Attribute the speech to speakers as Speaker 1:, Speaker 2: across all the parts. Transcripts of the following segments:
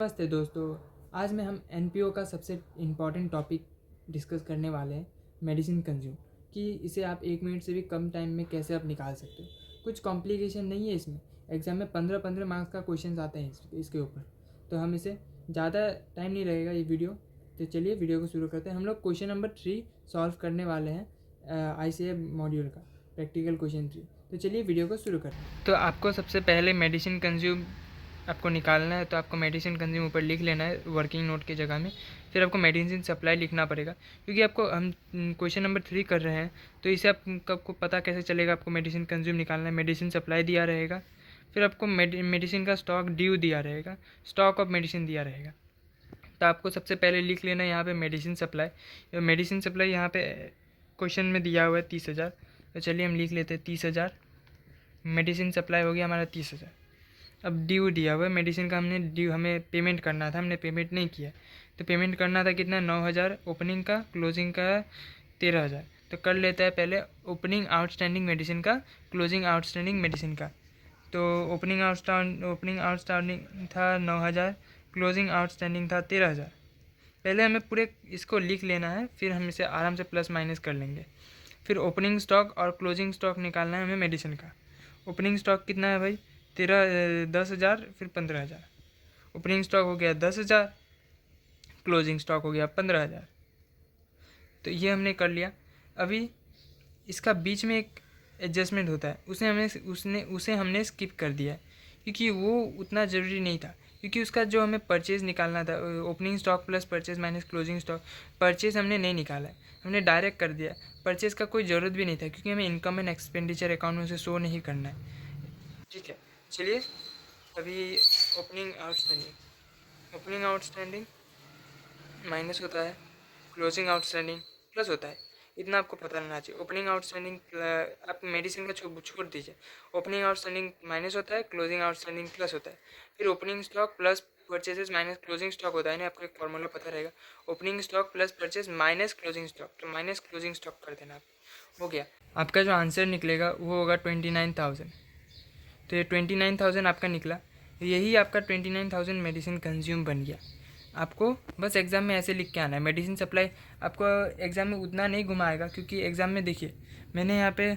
Speaker 1: नमस्ते दोस्तों। आज में हम एनपीओ का सबसे इम्पॉर्टेंट टॉपिक डिस्कस करने वाले हैं, मेडिसिन कंज्यूम, कि इसे आप 1 मिनट से भी कम टाइम में कैसे आप निकाल सकते हो। कुछ कॉम्प्लिकेशन नहीं है इसमें। एग्ज़ाम में 15-15 मार्क्स का क्वेश्चन आते हैं इसके ऊपर। तो हम इसे ज़्यादा टाइम नहीं लगेगा ये वीडियो। तो चलिए वीडियो को शुरू करते हैं। हम लोग क्वेश्चन नंबर 3 सॉल्व करने वाले हैं ICA मॉड्यूल का प्रैक्टिकल क्वेश्चन 3। तो चलिए वीडियो को शुरू करते हैं। तो आपको सबसे पहले मेडिसिन कंज्यूम आपको निकालना है। तो आपको मेडिसिन कंज्यूम ऊपर लिख लेना है वर्किंग नोट की जगह में। फिर आपको मेडिसिन सप्लाई लिखना पड़ेगा, क्योंकि आपको हम क्वेश्चन नंबर 3 कर रहे हैं। तो इसे आपको पता कैसे चलेगा आपको मेडिसिन कंज्यूम निकालना है। मेडिसिन सप्लाई दिया रहेगा, फिर आपको मेडिसिन का स्टॉक ड्यू दिया रहेगा, स्टॉक ऑफ मेडिसिन दिया रहेगा। तो आपको सबसे पहले लिख लेना है यहाँ पे मेडिसिन सप्लाई। मेडिसिन सप्लाई यहाँ पे क्वेश्चन में दिया हुआ है 30,000। तो चलिए हम लिख लेते हैं 30,000। मेडिसिन सप्लाई हो गया हमारा 30,000। अब ड्यू दिया हुआ है मेडिसिन का, हमें पेमेंट करना था, हमने पेमेंट नहीं किया। तो पेमेंट करना था कितना, 9,000 ओपनिंग का, क्लोजिंग का 13,000। तो कर लेता है पहले ओपनिंग आउटस्टैंडिंग मेडिसिन का, क्लोजिंग आउटस्टैंडिंग मेडिसिन का। तो ओपनिंग आउटस्टैंडिंग था 9,000, क्लोजिंग आउटस्टैंडिंग था 13,000। पहले हमें पूरे इसको लिख लेना है, फिर हम इसे आराम से प्लस माइनस कर लेंगे। फिर ओपनिंग स्टॉक और क्लोजिंग स्टॉक निकालना है हमें मेडिसिन का। ओपनिंग स्टॉक कितना है भाई, 10,000, फिर 15,000। ओपनिंग स्टॉक हो गया 10,000, क्लोजिंग स्टॉक हो गया 15,000। तो ये हमने कर लिया। अभी इसका बीच में एक एडजस्टमेंट होता है, उसे हमने स्किप कर दिया है, क्योंकि वो उतना ज़रूरी नहीं था। क्योंकि उसका जो हमें परचेज़ निकालना था, opening stock plus purchase minus closing stock, purchase हमने नहीं निकाला है, हमने डायरेक्ट कर दिया। परचेज़ का कोई ज़रूरत भी नहीं था, क्योंकि हमें इनकम एंड एक्सपेंडिचर अकाउंट में उसे शो नहीं करना है। ठीक है, चलिए अभी ओपनिंग आउटस्टैंडिंग माइनस होता है, क्लोजिंग आउटस्टैंडिंग प्लस होता है। इतना आपको पता रहना चाहिए। ओपनिंग आउटस्टैंडिंग आप मेडिसिन का छोड़ दीजिए। ओपनिंग आउटस्टैंडिंग माइनस होता है, क्लोजिंग आउटस्टैंडिंग प्लस होता है। फिर opening stock plus purchases minus closing stock होता है ना, आपको एक फॉर्मूला पता रहेगा, opening stock plus purchase minus closing stock. तो माइनस क्लोजिंग स्टॉक कर देना आप। हो गया, आपका जो आंसर निकलेगा वो होगा 29,000। तो ये 29,000 आपका निकला। यही आपका 29,000 मेडिसिन कंज्यूम बन गया। आपको बस एग्ज़ाम में ऐसे लिख के आना है मेडिसिन सप्लाई। आपको एग्ज़ाम में उतना नहीं घुमाएगा, क्योंकि एग्ज़ाम में देखिए मैंने यहाँ पे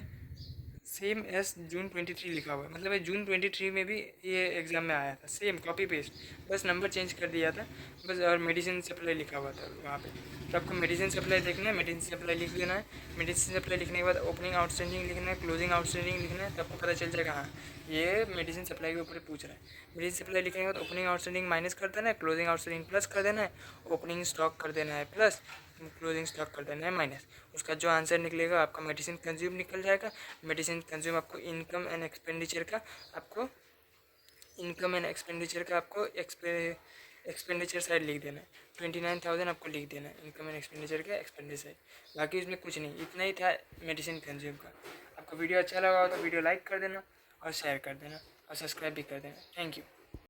Speaker 1: सेम एस जून 23 लिखा हुआ है, मतलब ये जून 23 में भी ये एग्ज़ाम में आया था, सेम कॉपी पेस्ट, बस नंबर चेंज कर दिया था बस, और मेडिसिन सप्लाई लिखा हुआ था वहाँ पे। तो आपको मेडिसिन सप्लाई देखना है, मेडिसिन सप्लाई लिख देना है। मेडिसिन सप्लाई लिखने के बाद ओपनिंग आउटस्टैंडिंग लिखना है, क्लोजिंग आउटस्टैंडिंग लिखना है, तो आपको पता चल जाएगा हाँ ये मेडिसिन सप्लाई के ऊपर पूछ रहा है। मेडिसिन सप्लाई लिखने के बाद ओपनिंग आउटस्टैंडिंग माइनस कर देना है, क्लोजिंग आउटस्टैंडिंग प्लस कर देना है, ओपनिंग स्टॉक कर देना है प्लस, क्लोजिंग स्टॉक कर देना है माइनस। उसका जो आंसर निकलेगा आपका मेडिसिन कंज्यूम निकल जाएगा। मेडिसिन कंज्यूम आपको इनकम एंड एक्सपेंडिचर का आपको एक्सपेंडिचर साइड लिख देना है। 29,000 आपको लिख देना है इनकम एंड एक्सपेंडिचर का एक्सपेंडिचर। बाकी उसमें कुछ नहीं, इतना ही था मेडिसिन कंज्यूम का। आपको वीडियो अच्छा लगा हो तो वीडियो लाइक कर देना और शेयर कर देना और सब्सक्राइब भी कर देना। Thank you.